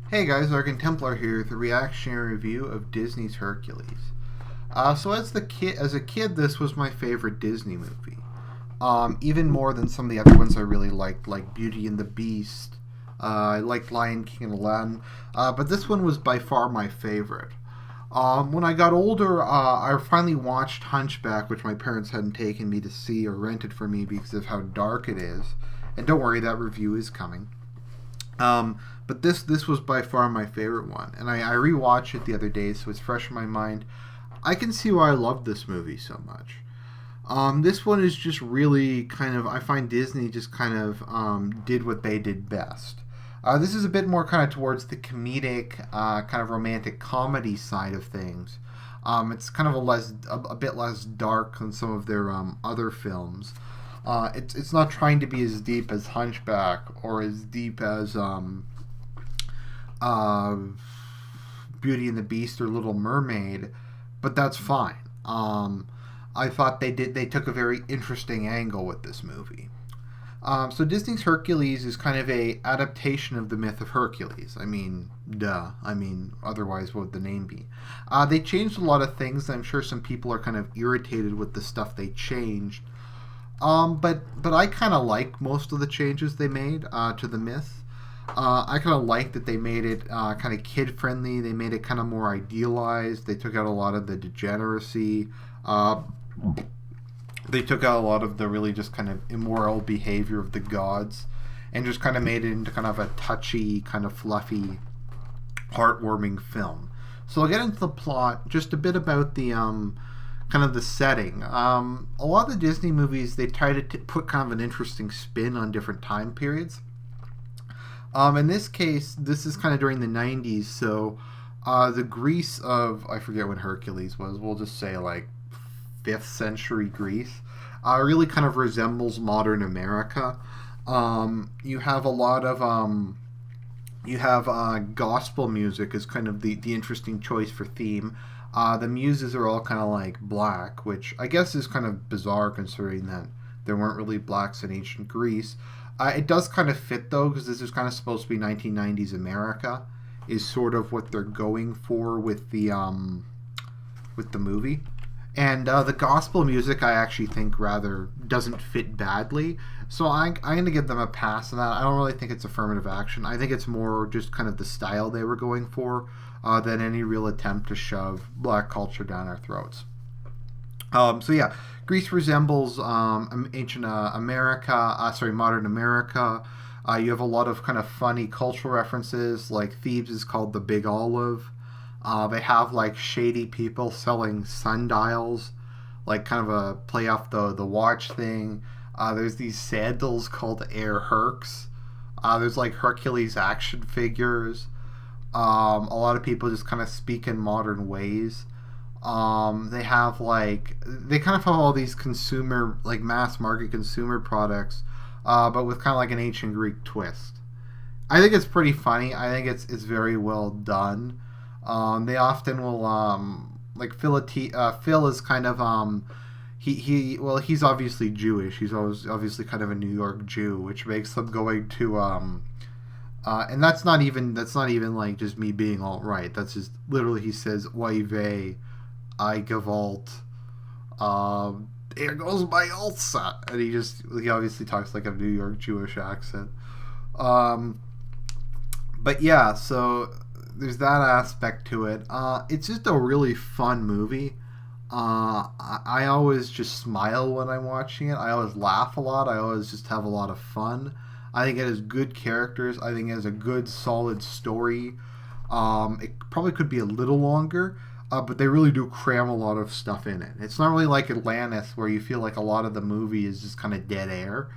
Hey guys, Argent here with a reactionary review of Disney's Hercules. As a kid, this was my favorite Disney movie. Even more than some of the other ones I really liked, like Beauty and the Beast. I liked Lion King and Aladdin, but this one was by far my favorite. When I got older, I finally watched Hunchback, which my parents hadn't taken me to see or rented for me because of how dark it is. And don't worry, that review is coming. But this was by far my favorite one, and I rewatched it the other day, so it's fresh in my mind. I can see why I love this movie so much. This one is just really kind of, I find Disney just kind of did what they did best. This is a bit more kind of towards the comedic, kind of romantic comedy side of things. It's kind of a bit less dark than some of their other films. It's not trying to be as deep as Hunchback or as deep as uh, Beauty and the Beast or Little Mermaid, but that's fine. I thought they took a very interesting angle with this movie. So Disney's Hercules is kind of a adaptation of the myth of Hercules. I mean, duh. I mean, otherwise, what would the name be? They changed a lot of things. I'm sure some people are kind of irritated with the stuff they changed. But I kind of like most of the changes they made to the myth. I kind of like that they made it kind of kid friendly. They made it kind of more idealized. They took out a lot of the degeneracy. They took out a lot of the really just kind of immoral behavior of the gods, and just kind of made it into kind of a touchy, kind of fluffy, heartwarming film. So I'll get into the plot. Just a bit about the kind of the setting. A lot of the Disney movies they try to put kind of an interesting spin on different time periods. In this case, this is kind of during the '90s, so the Greece of I forget when Hercules was. We'll just say like 5th century Greece. Really kind of resembles modern America. You have a lot of you have gospel music as kind of the interesting choice for theme. The muses are all kind of like black, which I guess is kind of bizarre considering that there weren't really blacks in ancient Greece. It does kind of fit though, because this is kind of supposed to be 1990s America, is sort of what they're going for with the movie. And the gospel music, I actually think rather doesn't fit badly. So I'm going to give them a pass on that. I don't really think it's affirmative action. I think it's more just kind of the style they were going for than any real attempt to shove black culture down our throats. So yeah, Greece resembles ancient America, modern America. You have a lot of kind of funny cultural references, like Thebes is called the Big Olive. They have like shady people selling sundials, like kind of a play off the watch thing. There's these sandals called Air Hercs. There's like Hercules action figures. A lot of people just kind of speak in modern ways. They kind of have all these consumer, like mass market consumer products, but with kind of like an ancient Greek twist. I think it's pretty funny. I think it's very well done. They often will like Phil is kind of he's obviously Jewish. He's always obviously kind of a New York Jew, which makes them going to and that's not even like just me being all right. That's just literally he says Oive, I Gewalt, there goes my Ulsa, and he obviously talks like a New York Jewish accent. Um, but yeah, so there's that aspect to it. It's just a really fun movie. I always just smile when I'm watching it. I always laugh a lot. I always just have a lot of fun. I think it has good characters. I think it has a good, solid story. It probably could be a little longer, but they really do cram a lot of stuff in it. It's not really like Atlantis, where you feel like a lot of the movie is just kind of dead air.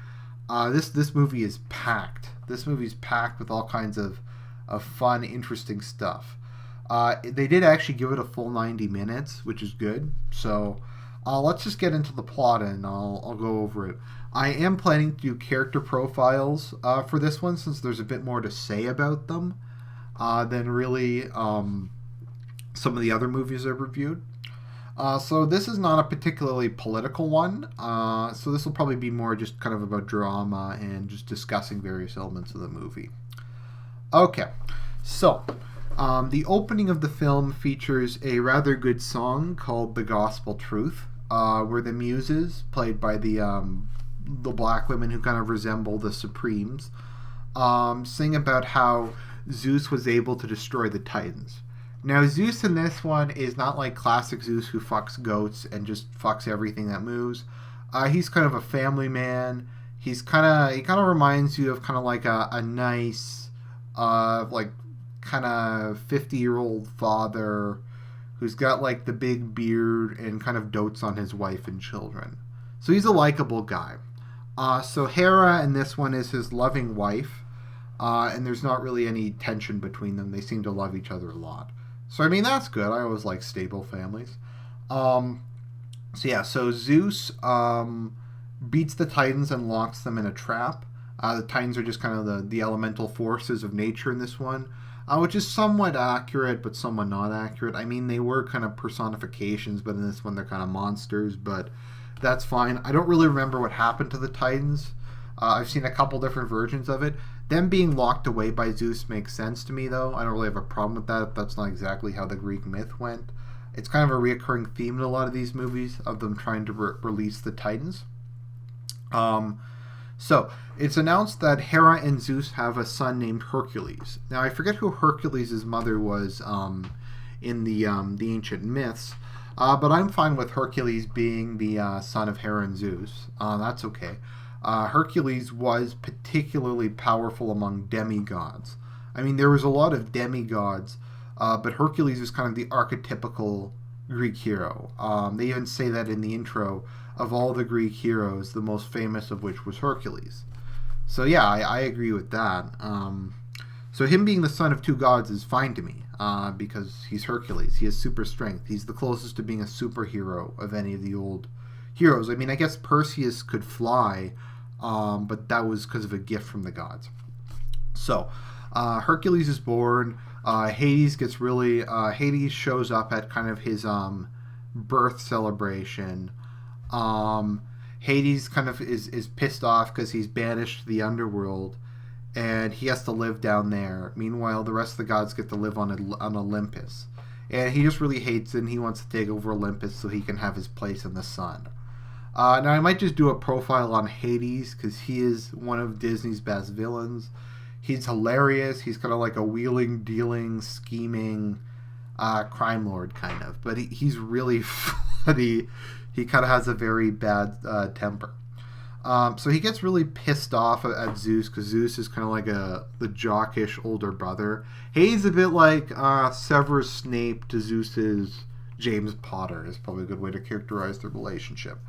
This movie is packed. This movie's packed with all kinds of fun, interesting stuff. They did actually give it a full 90 minutes, which is good. So let's just get into the plot and I'll go over it. I am planning to do character profiles for this one, since there's a bit more to say about them than really some of the other movies I've reviewed. So this is not a particularly political one. So this will probably be more just kind of about drama and just discussing various elements of the movie. Okay, So, the opening of the film features a rather good song called "The Gospel Truth," where the Muses, played by the black women who kind of resemble the Supremes, sing about how Zeus was able to destroy the Titans. Now, Zeus in this one is not like classic Zeus who fucks goats and just fucks everything that moves. He's kind of a family man. He kind of reminds you of kind of like a nice, like kind of 50-year-old father who's got like the big beard and kind of dotes on his wife and children. So he's a likable guy. So Hera in this one is his loving wife, and there's not really any tension between them. They seem to love each other a lot. So I mean that's good. I always like stable families. So Zeus beats the Titans and locks them in a trap. The Titans are just kind of the elemental forces of nature in this one, which is somewhat accurate, but somewhat not accurate. I mean, they were kind of personifications, but in this one they're kind of monsters, but that's fine. I don't really remember what happened to the Titans. I've seen a couple different versions of it. Them being locked away by Zeus makes sense to me, though. I don't really have a problem with that if that's not exactly how the Greek myth went. It's kind of a reoccurring theme in a lot of these movies of them trying to release the Titans. So it's announced that Hera and Zeus have a son named Hercules. Now I forget who Hercules' mother was in the ancient myths, but I'm fine with Hercules being the son of Hera and Zeus. That's okay. Hercules was particularly powerful among demigods. I mean, there was a lot of demigods, but Hercules was kind of the archetypical Greek hero. They even say that in the intro, of all the Greek heroes, the most famous of which was Hercules. So yeah, I agree with that. So him being the son of two gods is fine to me, because he's Hercules. He has super strength. He's the closest to being a superhero of any of the old heroes. I mean, I guess Perseus could fly, but that was because of a gift from the gods. So, Hercules is born. Hades shows up at kind of his birth celebration. Hades kind of is pissed off because he's banished to the underworld, and he has to live down there. Meanwhile, the rest of the gods get to live on Olympus. And he just really hates it, and he wants to take over Olympus so he can have his place in the sun. Now, I might just do a profile on Hades, because he is one of Disney's best villains. He's hilarious. He's kind of like a wheeling, dealing, scheming crime lord, kind of. But he's really funny. He kind of has a very bad temper. So he gets really pissed off at Zeus, because Zeus is kind of like the jockish older brother. Hades a bit like Severus Snape to Zeus's James Potter is probably a good way to characterize the relationship.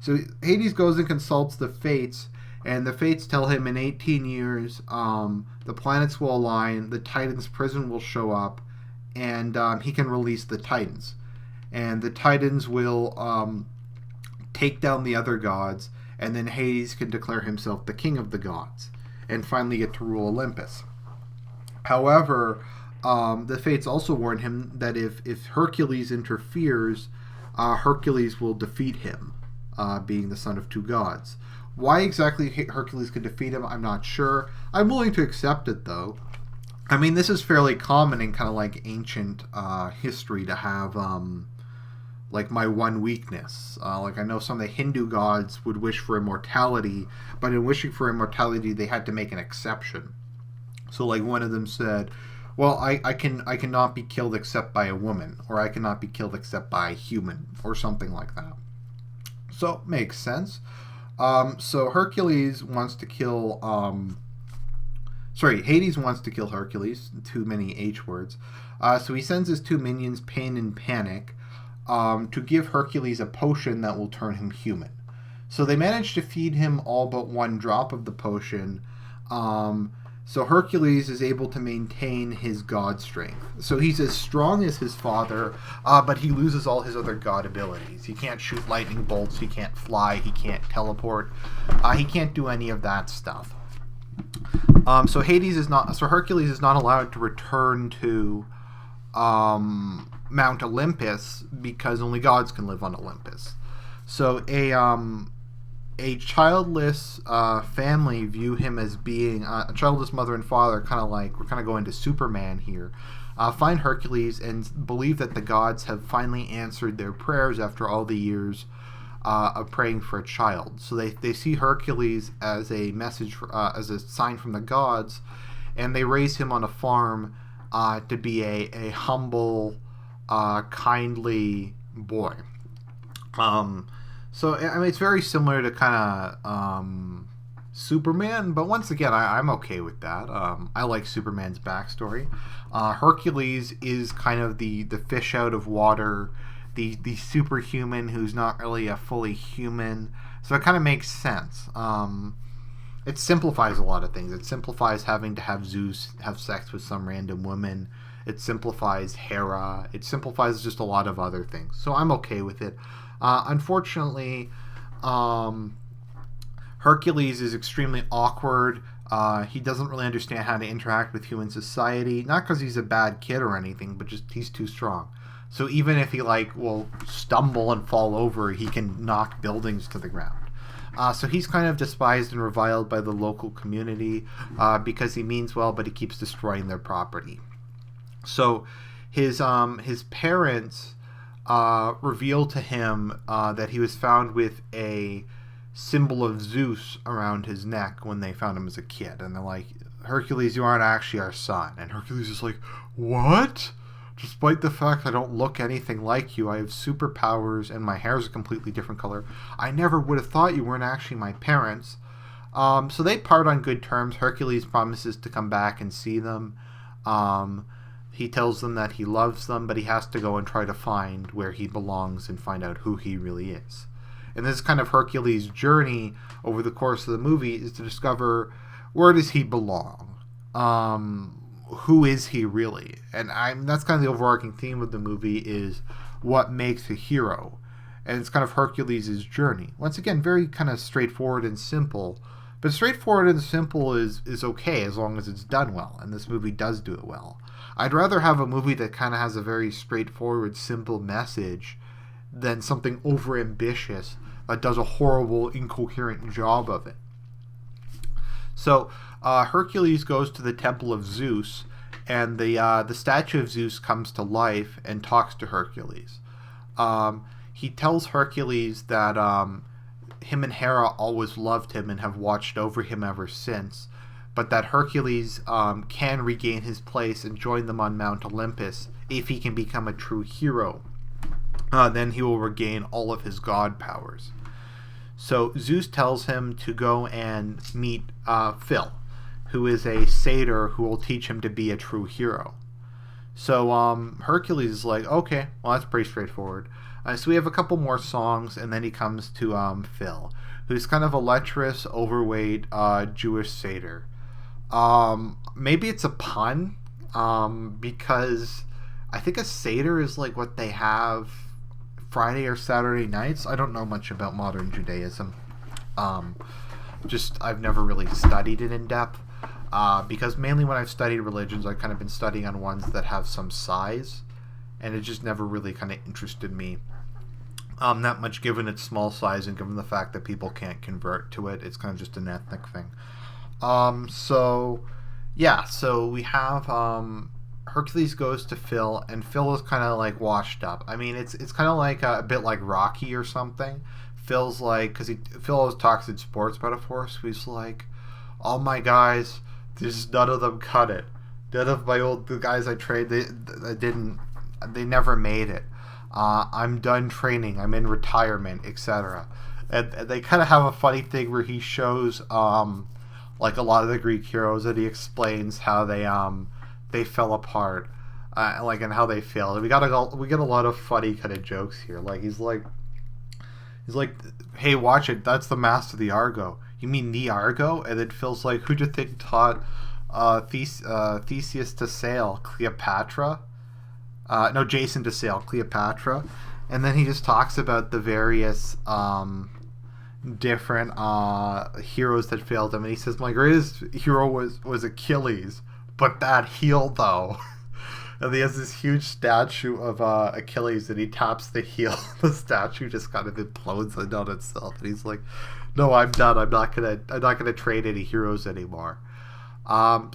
So Hades goes and consults the Fates, and the Fates tell him in 18 years the planets will align, the Titans' prison will show up, and he can release the Titans. And the Titans will take down the other gods, and then Hades can declare himself the king of the gods and finally get to rule Olympus. However, the Fates also warn him that if Hercules interferes, Hercules will defeat him, being the son of two gods. Why exactly Hercules could defeat him, I'm not sure. I'm willing to accept it, though. I mean, this is fairly common in kind of like ancient history to have like my one weakness. Like I know some of the Hindu gods would wish for immortality, but in wishing for immortality, they had to make an exception. So like one of them said, well, I cannot be killed except by a woman, or I cannot be killed except by a human, or something like that. So makes sense. So Hercules wants to kill Hades wants to kill Hercules. Too many H words. So he sends his two minions, Pain and Panic, to give Hercules a potion that will turn him human. So they manage to feed him all but one drop of the potion. So Hercules is able to maintain his god strength. So he's as strong as his father, but he loses all his other god abilities. He can't shoot lightning bolts, he can't fly, he can't teleport, he can't do any of that stuff. So Hercules is not allowed to return to Mount Olympus because only gods can live on Olympus. So a childless family view him as being a childless mother and father, kind of like we're kind of going to Superman here. Find Hercules and believe that the gods have finally answered their prayers after all the years of praying for a child. So they see Hercules as a message, as a sign from the gods, and they raise him on a farm to be a humble, kindly boy. So I mean, it's very similar to kind of Superman, but once again, I'm okay with that. I like Superman's backstory. Hercules is kind of the fish out of water, the superhuman who's not really a fully human. So it kind of makes sense. It simplifies a lot of things. It simplifies having to have Zeus have sex with some random woman. It simplifies Hera. It simplifies just a lot of other things. So I'm okay with it. Unfortunately, Hercules is extremely awkward. He doesn't really understand how to interact with human society. Not because he's a bad kid or anything, but just he's too strong. So even if he will stumble and fall over, he can knock buildings to the ground. So he's kind of despised and reviled by the local community because he means well, but he keeps destroying their property. So his parents reveal to him that he was found with a symbol of Zeus around his neck when they found him as a kid. And they're like, Hercules, you aren't actually our son. And Hercules is like, what? Despite the fact I don't look anything like you, I have superpowers and my hair is a completely different color. I never would have thought you weren't actually my parents. So they part on good terms. Hercules promises to come back and see them. He tells them that he loves them, but he has to go and try to find where he belongs and find out who he really is. And this kind of Hercules' journey over the course of the movie is to discover, where does he belong? Who is he really? And that's kind of the overarching theme of the movie, is what makes a hero. And it's kind of Hercules' journey. Once again, very kind of straightforward and simple. But straightforward and simple is okay as long as it's done well. And this movie does do it well. I'd rather have a movie that kind of has a very straightforward, simple message than something overambitious that does a horrible, incoherent job of it. So Hercules goes to the temple of Zeus, and the statue of Zeus comes to life and talks to Hercules. He tells Hercules that him and Hera always loved him and have watched over him ever since, but that Hercules can regain his place and join them on Mount Olympus if he can become a true hero. Then he will regain all of his god powers. So Zeus tells him to go and meet Phil, who is a satyr who will teach him to be a true hero. So Hercules is like, okay, well, that's pretty straightforward. So we have a couple more songs, and then he comes to Phil, who's kind of a lecherous, overweight Jewish satyr. Maybe it's a pun, because I think a satyr is like what they have Friday or Saturday nights. I don't know much about modern Judaism. I've never really studied it in depth, because mainly when I've studied religions, I've kind of been studying on ones that have some size, and it just never really kind of interested me that much, given its small size and given the fact that people can't convert to it. It's kind of just an ethnic thing. So we have Hercules goes to Phil, and Phil is kind of like washed up. I mean, it's kind of like a bit like Rocky or something. Phil's like, because Phil always talks in sports metaphors, so he's like, all my guys, none of them cut it. None of the guys I trained, they never made it. I'm done training. I'm in retirement, etc. And they kind of have a funny thing where he shows like a lot of the Greek heroes, and he explains how they fell apart, and how they failed. And we get a lot of funny kind of jokes here. Like he's like, hey, watch it. That's the mast of the Argo. You mean the Argo? And then Phil's like, who'd you think taught Theseus to sail? Cleopatra? No, Jason to sail. Cleopatra. And then he just talks about the various different heroes that failed him, and he says, my greatest hero was Achilles, but that heel though. And he has this huge statue of Achilles, and he taps the heel. The statue just kind of implodes on itself, and he's like, "No, I'm done. I'm not gonna train any heroes anymore."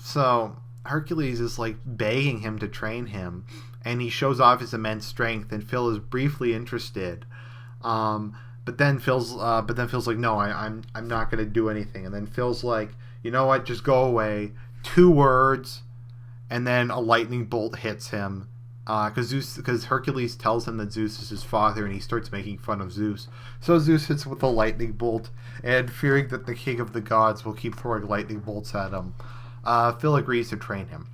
So Hercules is like begging him to train him, and he shows off his immense strength. And Phil is briefly interested, but then Phil's like, "No, I'm not gonna do anything." And then Phil's like, "You know what? Just go away." 2 words. And then a lightning bolt hits him, because Hercules tells him that Zeus is his father, and he starts making fun of Zeus. So Zeus hits him with a lightning bolt, and fearing that the king of the gods will keep throwing lightning bolts at him, Phil agrees to train him.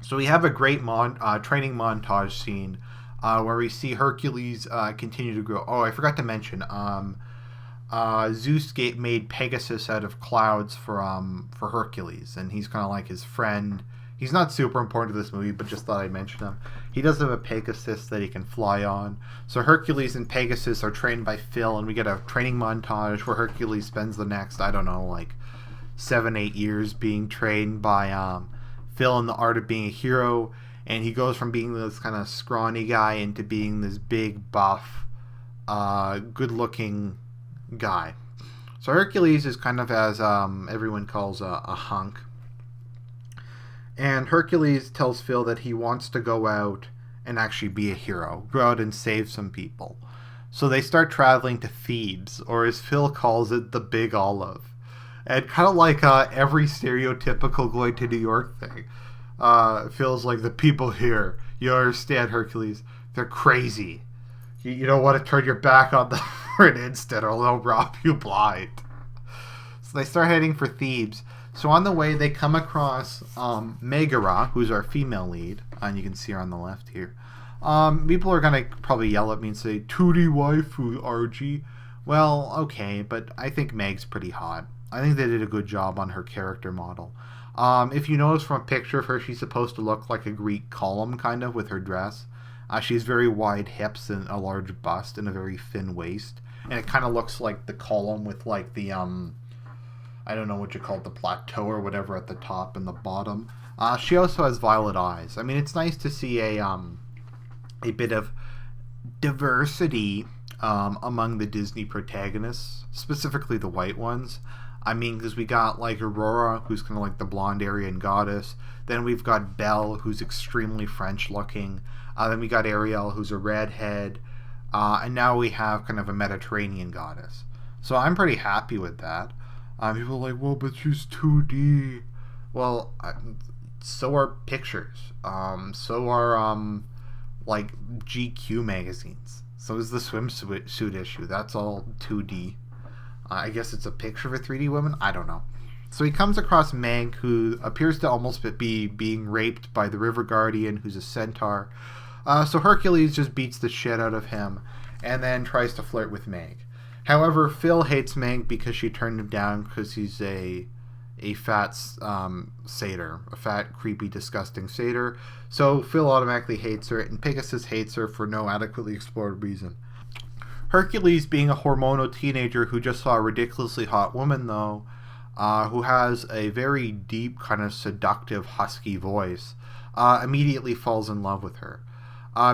So we have a great training montage scene where we see Hercules continue to grow. Oh, I forgot to mention, Zeus made Pegasus out of clouds for Hercules, and he's kind of like his friend. He's not super important to this movie, but just thought I'd mention him. He does have a Pegasus that he can fly on. So Hercules and Pegasus are trained by Phil, and we get a training montage where Hercules spends the next, I don't know, like 7-8 years being trained by Phil in the art of being a hero. And he goes from being this kind of scrawny guy into being this big, buff, good-looking guy. So Hercules is kind of, as everyone calls, a hunk. And Hercules tells Phil that he wants to go out and actually be a hero, go out and save some people. So they start traveling to Thebes, or as Phil calls it, the Big Olive. And kind of like every stereotypical going to New York thing, Phil's like, "The people here, you understand, Hercules, they're crazy. You don't want to turn your back on them for an instant, or they'll rob you blind." So they start heading for Thebes. So on the way, they come across Megara, who's our female lead, and you can see her on the left here. People are going to probably yell at me and say, "Tootie waifu, Argy." Well, okay, but I think Meg's pretty hot. I think they did a good job on her character model. If you notice from a picture of her, she's supposed to look like a Greek column, kind of, with her dress. She has very wide hips and a large bust and a very thin waist. And it kind of looks like the column with, like, the, I don't know what you call it, the plateau or whatever at the top and the bottom. She also has violet eyes. I mean, it's nice to see a bit of diversity among the Disney protagonists, specifically the white ones. I mean, because we got, like, Aurora, who's kind of like the blonde Aryan goddess. Then we've got Belle, who's extremely French-looking. Then we got Ariel, who's a redhead. And now we have kind of a Mediterranean goddess. So I'm pretty happy with that. People are like, "Well, but she's 2D. Well, so are pictures. So are, like, GQ magazines. So is the swimsuit issue. That's all 2D. I guess it's a picture of a 3D woman? I don't know. So he comes across Meg, who appears to almost be being raped by the River Guardian, who's a centaur. So Hercules just beats the shit out of him and then tries to flirt with Meg. However, Phil hates Meg because she turned him down because he's a fat satyr. A fat, creepy, disgusting satyr. So Phil automatically hates her, and Pegasus hates her for no adequately explored reason. Hercules, being a hormonal teenager who just saw a ridiculously hot woman, though, who has a very deep, kind of seductive, husky voice, immediately falls in love with her.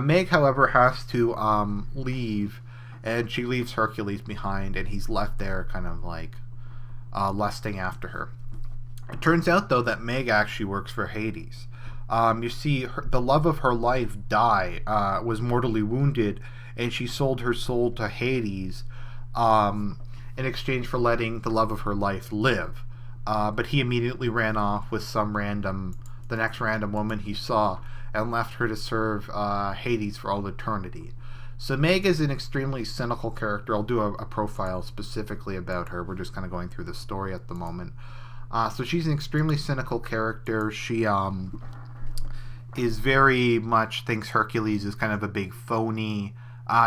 Meg, however, has to leave, and she leaves Hercules behind, and he's left there kind of like lusting after her. It turns out, though, that Meg actually works for Hades. You see, the love of her life, was mortally wounded, and she sold her soul to Hades in exchange for letting the love of her life live. But he immediately ran off with the next random woman he saw, and left her to serve Hades for all eternity. So Meg is an extremely cynical character. I'll do a profile specifically about her. We're just kind of going through the story at the moment. So she's an extremely cynical character. She is very much thinks Hercules is kind of a big phony.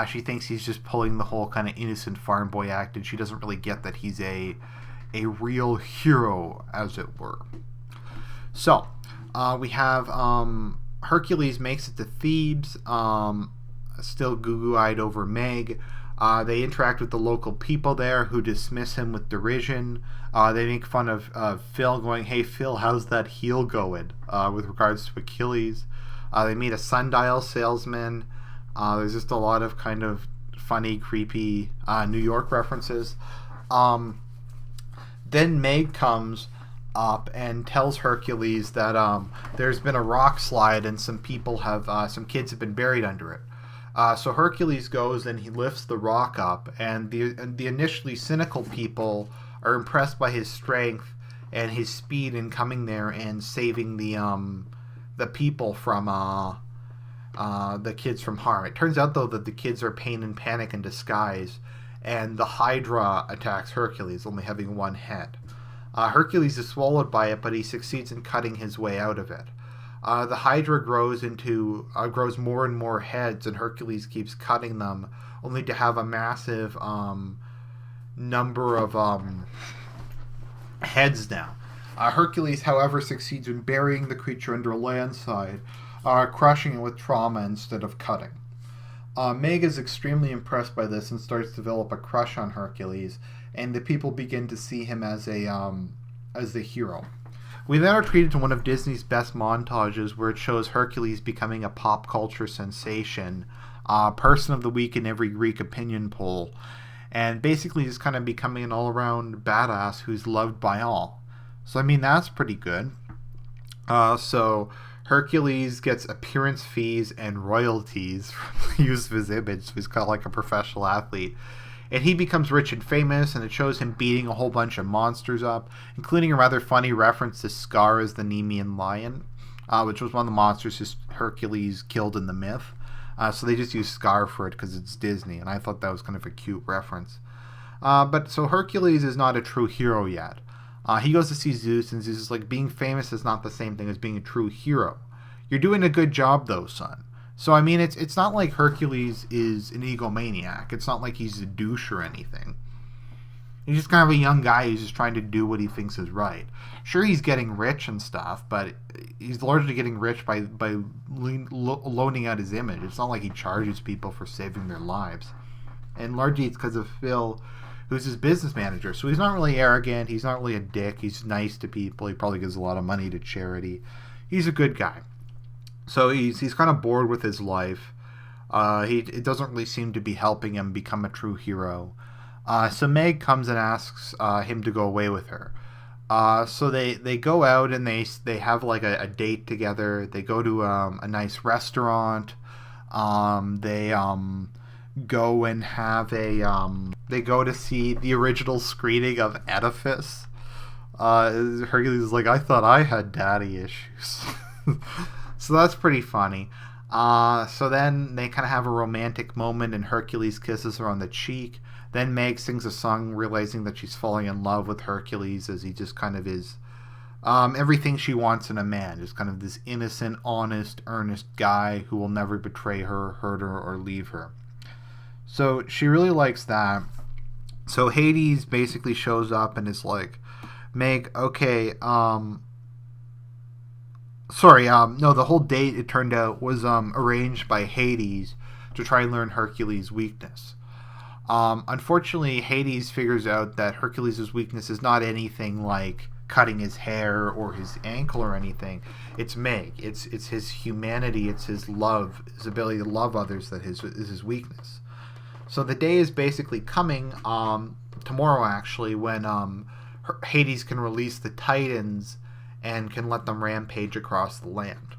She thinks he's just pulling the whole kind of innocent farm boy act, and she doesn't really get that he's a real hero, as it were. So we have Hercules makes it to Thebes, still goo-goo-eyed over Meg. They interact with the local people there, who dismiss him with derision. They make fun of Phil, going, "Hey Phil, how's that heel going?" With regards to Achilles. They meet a sundial salesman. There's just a lot of kind of funny, creepy New York references. Then Meg comes up and tells Hercules that there's been a rock slide and some kids have been buried under it. So Hercules goes and he lifts the rock up, and the initially cynical people are impressed by his strength and his speed in coming there and saving the people from the kids from harm. It turns out though that the kids are pain and panic in disguise, and the Hydra attacks Hercules, only having one head. Hercules is swallowed by it, but he succeeds in cutting his way out of it. The Hydra grows more and more heads, and Hercules keeps cutting them, only to have a massive number of heads now. Hercules, however, succeeds in burying the creature under a landslide, crushing it with trauma instead of cutting. Meg is extremely impressed by this and starts to develop a crush on Hercules, and the people begin to see him as the hero. We then are treated to one of Disney's best montages, where it shows Hercules becoming a pop culture sensation, person of the week in every Greek opinion poll, and basically just kind of becoming an all-around badass who's loved by all. So I mean, that's pretty good. So Hercules gets appearance fees and royalties from the use of his image. So he's kind of like a professional athlete. And he becomes rich and famous, and it shows him beating a whole bunch of monsters up, including a rather funny reference to Scar as the Nemean lion, which was one of the monsters Hercules killed in the myth. So they just use Scar for it because it's Disney, and I thought that was kind of a cute reference. But so Hercules is not a true hero yet. He goes to see Zeus, and Zeus is like, being famous is not the same thing as being a true hero. You're doing a good job, though, son. So, I mean, it's not like Hercules is an egomaniac. It's not like he's a douche or anything. He's just kind of a young guy who's just trying to do what he thinks is right. Sure, he's getting rich and stuff, but he's largely getting rich by loaning out his image. It's not like he charges people for saving their lives. And largely it's because of Phil, who's his business manager. So he's not really arrogant. He's not really a dick. He's nice to people. He probably gives a lot of money to charity. He's a good guy. So he's kind of bored with his life. It doesn't really seem to be helping him become a true hero. So Meg comes and asks him to go away with her. So they go out and they have like a date together. They go to a nice restaurant. They go and have they go to see the original screening of Edifice. Hercules is like, I thought I had daddy issues. So that's pretty funny. So then they kind of have a romantic moment, and Hercules kisses her on the cheek. Then Meg sings a song realizing that she's falling in love with Hercules, as he just kind of is everything she wants in a man. Just kind of this innocent, honest, earnest guy who will never betray her, hurt her, or leave her. So she really likes that. So Hades basically shows up and is like, Meg, okay, the whole date, it turned out, was arranged by Hades to try and learn Hercules' weakness. Unfortunately, Hades figures out that Hercules' weakness is not anything like cutting his hair or his ankle or anything. It's Meg. It's his humanity. It's his love, his ability to love others that is his weakness. So the day is basically coming, tomorrow actually, when Hades can release the Titans and can let them rampage across the land.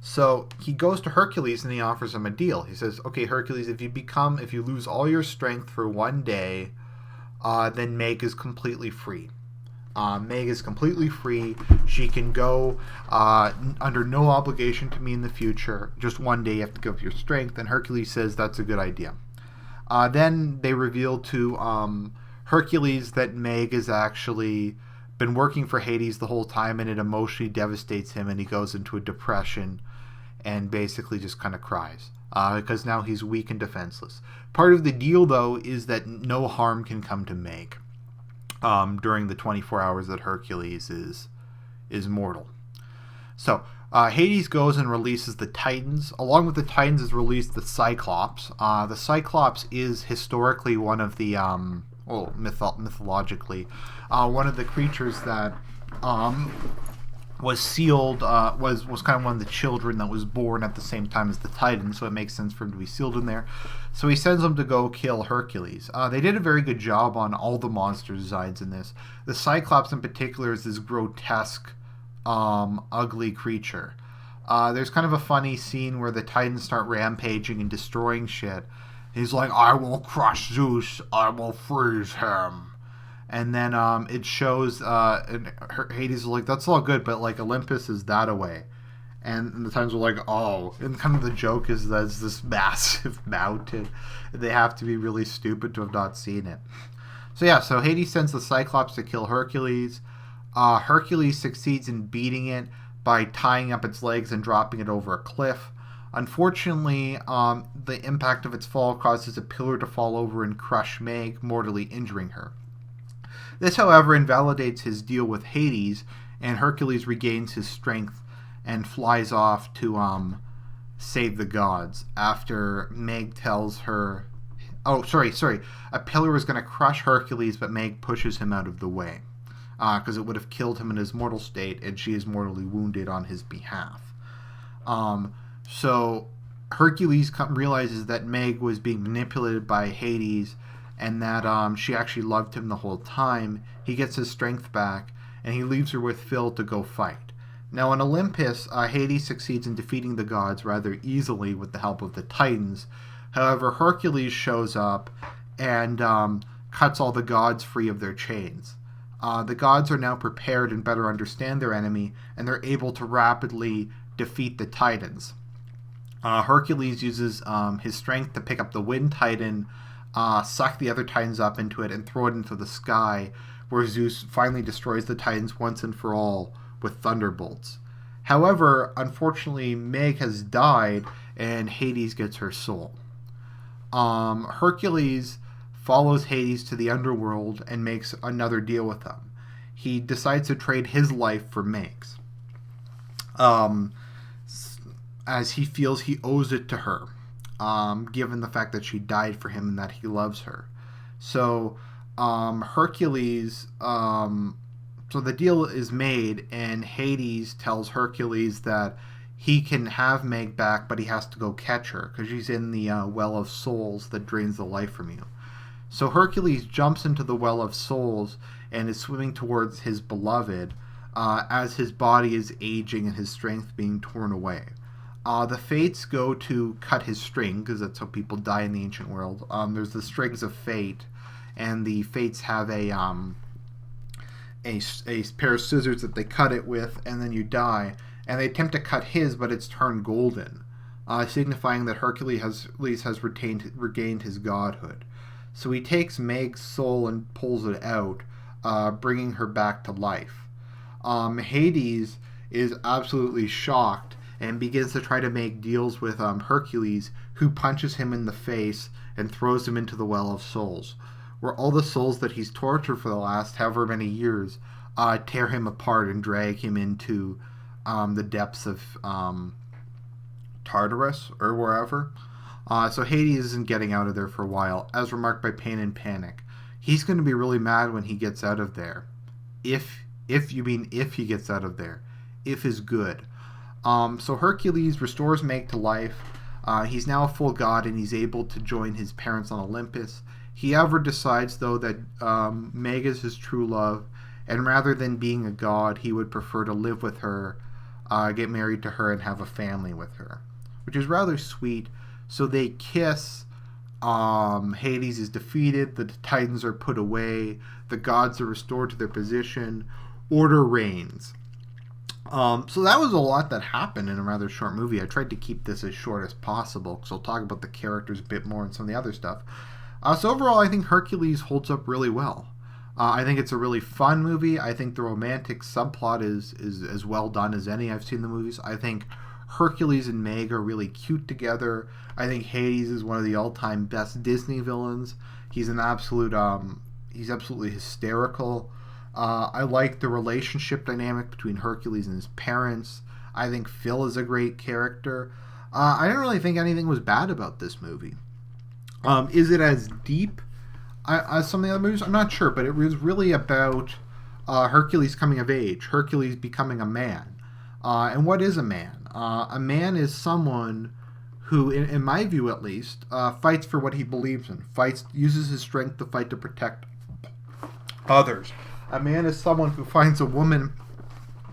So he goes to Hercules and he offers him a deal. He says, okay, Hercules, if you lose all your strength for one day, then Meg is completely free. Meg is completely free. She can go under no obligation to me in the future. Just one day you have to give your strength. And Hercules says that's a good idea. Then they reveal to Hercules that Meg has actually been working for Hades the whole time, and it emotionally devastates him, and he goes into a depression and basically just kind of cries because now he's weak and defenseless. Part of the deal, though, is that no harm can come to Meg during the 24 hours that Hercules is mortal. So Hades goes and releases the Titans. Along with the Titans is released the Cyclops. The Cyclops is historically one of the mythologically one of the creatures that was sealed, was kind of one of the children that was born at the same time as the Titan, so it makes sense for him to be sealed in there. So he sends them to go kill Hercules. They did a very good job on all the monster designs in this. The Cyclops in particular is this grotesque, ugly creature. There's kind of a funny scene where the Titans start rampaging and destroying shit. He's like, I will crush Zeus, I will freeze him. And then it shows and Hades is like, that's all good, but like Olympus is that away. And the Titans were like, oh. And kind of the joke is that it's this massive mountain. They have to be really stupid to have not seen it. So yeah, so Hades sends the Cyclops to kill Hercules. Hercules succeeds in beating it by tying up its legs and dropping it over a cliff. Unfortunately, the impact of its fall causes a pillar to fall over and crush Meg, mortally injuring her. This, however, invalidates his deal with Hades, and Hercules regains his strength and flies off to save the gods after Meg tells her... Oh, sorry. A pillar is going to crush Hercules, but Meg pushes him out of the way because it would have killed him in his mortal state, and she is mortally wounded on his behalf. So Hercules realizes that Meg was being manipulated by Hades and that she actually loved him the whole time. He gets his strength back, and he leaves her with Phil to go fight. Now, on Olympus, Hades succeeds in defeating the gods rather easily with the help of the Titans. However, Hercules shows up and cuts all the gods free of their chains. The gods are now prepared and better understand their enemy, and they're able to rapidly defeat the Titans. Hercules uses his strength to pick up the Wind Titan, suck the other Titans up into it, and throw it into the sky, where Zeus finally destroys the Titans once and for all with thunderbolts. However, unfortunately, Meg has died, and Hades gets her soul. Hercules follows Hades to the underworld and makes another deal with him. He decides to trade his life for Meg's, as he feels he owes it to her. Given the fact that she died for him and that he loves her. So Hercules, so the deal is made, and Hades tells Hercules that he can have Meg back, but he has to go catch her because she's in the well of souls that drains the life from you. So Hercules jumps into the well of souls and is swimming towards his beloved as his body is aging and his strength being torn away. The Fates go to cut his string, because that's how people die in the ancient world. There's the strings of fate, and the Fates have a pair of scissors that they cut it with, and then you die. And they attempt to cut his, but it's turned golden, signifying that Hercules has regained his godhood. So he takes Meg's soul and pulls it out, bringing her back to life. Hades is absolutely shocked and begins to try to make deals with Hercules, who punches him in the face and throws him into the Well of Souls, where all the souls that he's tortured for the last however many years tear him apart and drag him into the depths of Tartarus or wherever. So Hades isn't getting out of there for a while, as remarked by Pain and Panic. He's going to be really mad when he gets out of there. If he gets out of there. If is good. So Hercules restores Meg to life. He's now a full god, and he's able to join his parents on Olympus. He ever decides, though, that Meg is his true love, and rather than being a god, he would prefer to live with her, get married to her, and have a family with her, which is rather sweet. So they kiss. Hades is defeated. The Titans are put away. The gods are restored to their position. Order reigns. So that was a lot that happened in a rather short movie. I tried to keep this as short as possible because I'll talk about the characters a bit more and some of the other stuff. So overall, I think Hercules holds up really well. I think it's a really fun movie. I think the romantic subplot is as well done as any I've seen in the movies. I think Hercules and Meg are really cute together. I think Hades is one of the all-time best Disney villains. He's an absolute, he's absolutely hysterical. I like the relationship dynamic between Hercules and his parents. I think Phil is a great character. I didn't really think anything was bad about this movie. Is it as deep as some of the other movies? I'm not sure, but it was really about Hercules coming of age, Hercules becoming a man. And what is a man? A man is someone who, in my view at least, fights for what he believes in, uses his strength to fight to protect others. A man is someone who finds a woman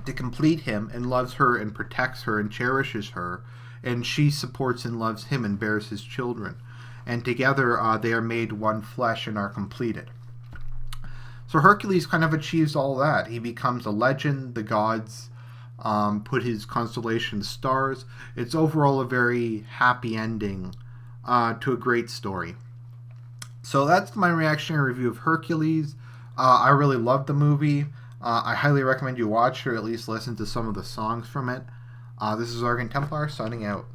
to complete him and loves her and protects her and cherishes her, and she supports and loves him and bears his children. And together they are made one flesh and are completed. So Hercules kind of achieves all that. He becomes a legend. The gods put his constellation stars. It's overall a very happy ending to a great story. So that's my reactionary review of Hercules. I really loved the movie. I highly recommend you watch or at least listen to some of the songs from it. This is Argent Templar signing out.